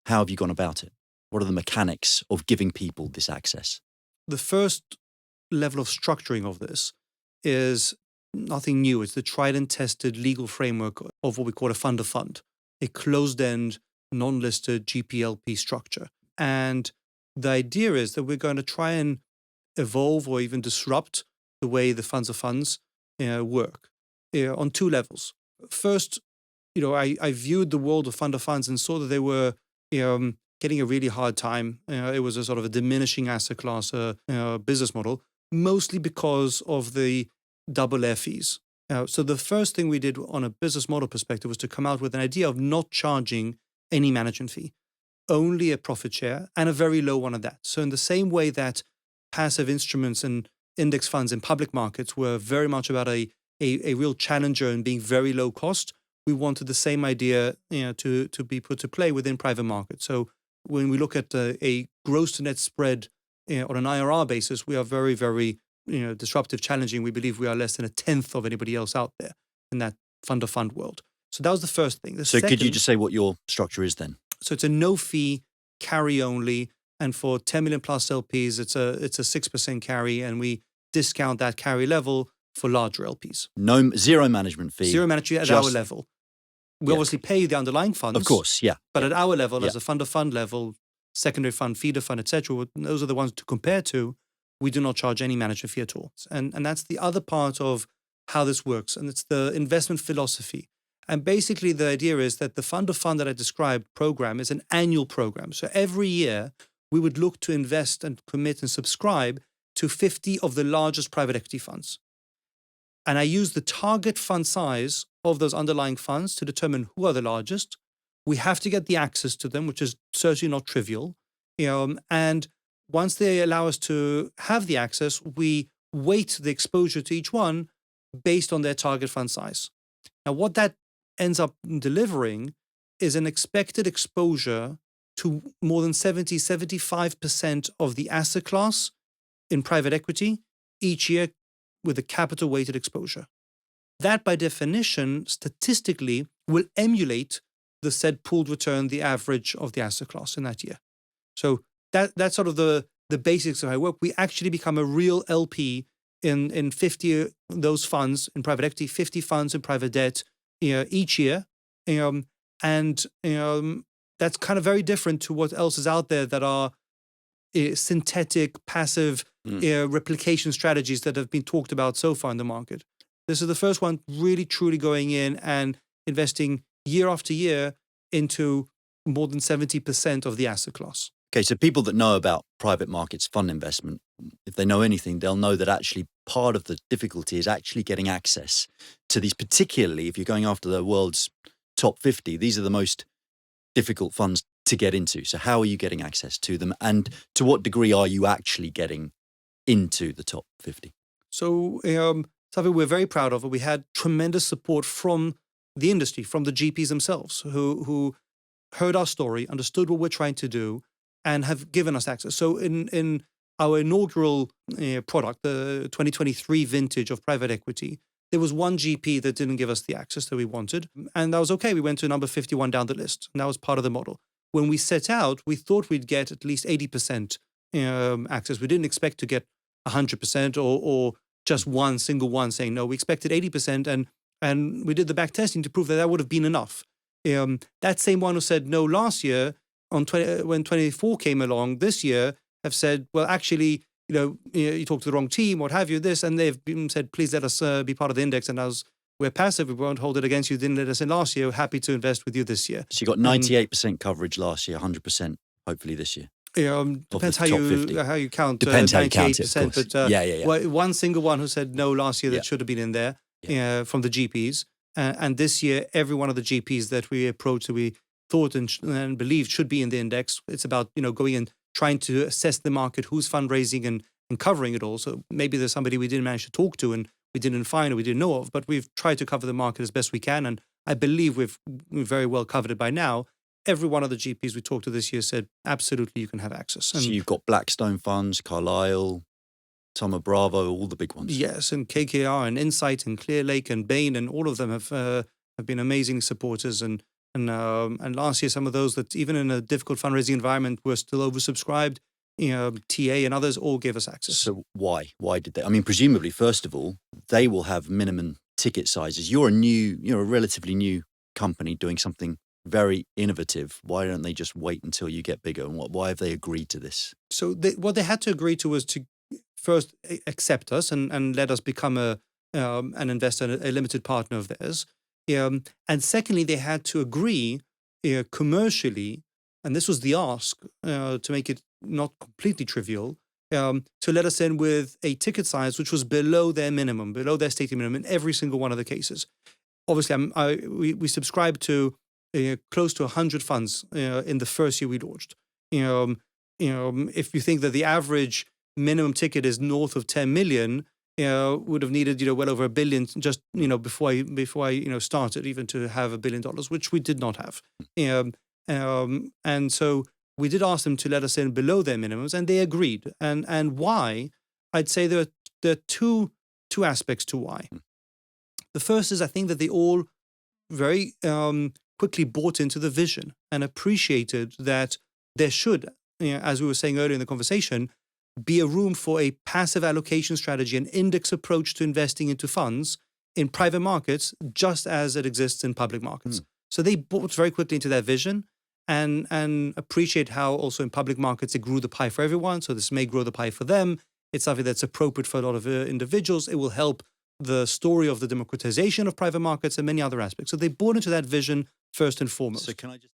How have you gone about it? What are the mechanics of giving people this access? The first level of structuring of this is nothing new. It's the tried and tested legal framework of what we call a fund of fund, a closed-end, non-listed GPLP structure. And the idea is that we're going to try and evolve or even disrupt the way the funds of funds work on two levels. First, I viewed the world of fund of funds and saw that they were getting a really hard time. It was a sort of a diminishing asset class business model, mostly because of the double air fees. So the first thing we did on a business model perspective was to come out with an idea of not charging any management fee, only a profit share and a very low one at that. So in the same way that passive instruments and index funds in public markets were very much about a real challenger and being very low cost, we wanted the same idea to be put to play within private markets. So when we look at a gross to net spread on an IRR basis, we are very, very disruptive, challenging. We believe we are less than a tenth of anybody else out there in that fund of fund world. So that was the first thing. So could you just say what your structure is then? So it's a no fee, carry only, and for 10 million plus LPs, it's a 6% carry, and we discount that carry level for larger LPs. Zero management fee. Zero management fee at our level. We obviously pay the underlying funds. Of course, yeah. But at our level, as a fund of fund level, secondary fund, feeder fund, etc., those are the ones to compare to. We do not charge any management fee at all. And that's the other part of how this works. And it's the investment philosophy. And basically the idea is that the fund of fund that I described program is an annual program. So every year we would look to invest and commit and subscribe to 50 of the largest private equity funds. And I use the target fund size of those underlying funds to determine who are the largest. We have to get the access to them, which is certainly not trivial. And once they allow us to have the access, we weight the exposure to each one based on their target fund size. Now, what that ends up delivering is an expected exposure to more than 75% of the asset class in private equity each year with a capital weighted exposure. That, by definition, statistically will emulate the said pooled return, the average of the asset class in that year. So that's sort of the basics of how I work. We actually become a real LP in 50 of those funds in private equity, 50 funds in private debt each year. And that's kind of very different to what else is out there that are synthetic, passive replication strategies that have been talked about so far in the market. This is the first one really, truly going in and investing year after year into more than 70% of the asset class. Okay, so people that know about private markets fund investment, if they know anything, they'll know that actually part of the difficulty is actually getting access to these, particularly if you're going after the world's top 50. These are the most difficult funds to get into. So how are you getting access to them? And to what degree are you actually getting into the top 50? So something we're very proud of, we had tremendous support from the industry, from the GPs themselves, who heard our story, understood what we're trying to do, and have given us access. So in our inaugural product, the 2023 vintage of private equity, there was one GP that didn't give us the access that we wanted. And that was okay. We went to number 51 down the list. And that was part of the model. When we set out, we thought we'd get at least 80% access. We didn't expect to get 100% or just one single one saying no. We expected 80%. And we did the back testing to prove that would have been enough. That same one who said no last year, when 24 came along this year, have said, well, actually, you talked to the wrong team, what have you, this, and they've said, please let us be part of the index. And as we're passive, we won't hold it against you. Didn't let us in last year. We're happy to invest with you this year. So you got 98% coverage last year, 100% hopefully this year. Depends how you count. Depends how you count it, of but yeah. One single one who said no last year that should have been in there from the GPs. And this year, every one of the GPs that we approached, that we thought and believed should be in the index. It's about going and trying to assess the market, who's fundraising and covering it all. So maybe there's somebody we didn't manage to talk to and we didn't find or we didn't know of, but we've tried to cover the market as best we can. And I believe we've very well covered it by now. Every one of the GPs we talked to this year said, absolutely, you can have access. And so you've got Blackstone funds, Carlyle, Thoma, Bravo, all the big ones. Yes, and KKR and Insight and Clear Lake and Bain, and all of them have been amazing supporters. And And last year, some of those that even in a difficult fundraising environment were still oversubscribed. TA and others all gave us access. So why? Why did they? I mean, presumably, first of all, they will have minimum ticket sizes. You're a relatively new company doing something very innovative. Why don't they just wait until you get bigger? And why have they agreed to this? So what they had to agree to was to first accept us and let us become an investor, a limited partner of theirs. And secondly, they had to agree commercially, and this was the ask, to make it not completely trivial, to let us in with a ticket size which was below their minimum, below their stated minimum in every single one of the cases. Obviously, we subscribed to close to 100 funds in the first year we launched. If you think that the average minimum ticket is north of 10 million, would have needed well over $1 billion just before I started even to have $1 billion, which we did not have. And so we did ask them to let us in below their minimums, and they agreed. And why? I'd say there are two aspects to why. The first is I think that they all very quickly bought into the vision and appreciated that there should, as we were saying earlier in the conversation, be a room for a passive allocation strategy, an index approach to investing into funds in private markets, just as it exists in public markets. So they bought very quickly into their vision and appreciate how also in public markets it grew the pie for everyone. So this may grow the pie for them. It's something that's appropriate for a lot of individuals. It will help the story of the democratization of private markets and many other aspects. So they bought into that vision first and foremost. So can I just